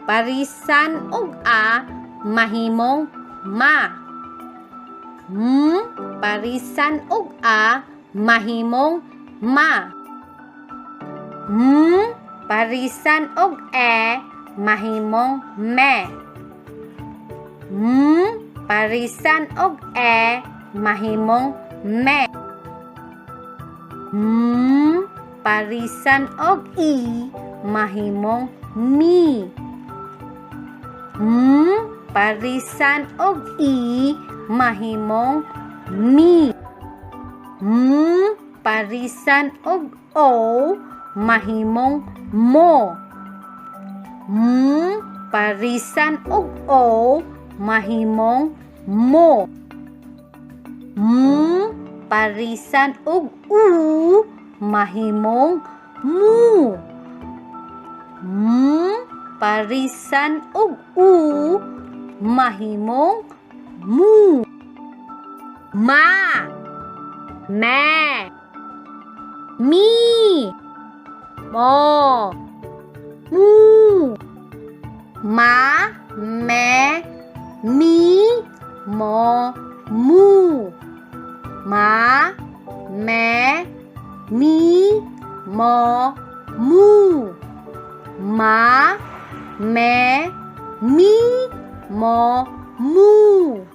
Parisan og a mahimong ma. Parisan og a mahimong ma. Parisan og e mahimong me. Parisan og e mahimong me. Parisan og i mahimong mi. Parisan og i mahimong mi. Parisan og o mahimong mo. Parisan og o mahimong mo. Parisan og u mahimong mu. Parisan og u mahimong mu. Ma, me, mi, mo, mu. Ma, me, mi, mo, mu. Ma, me, mi, mo, mu. Ma, me, mi, mo, mu.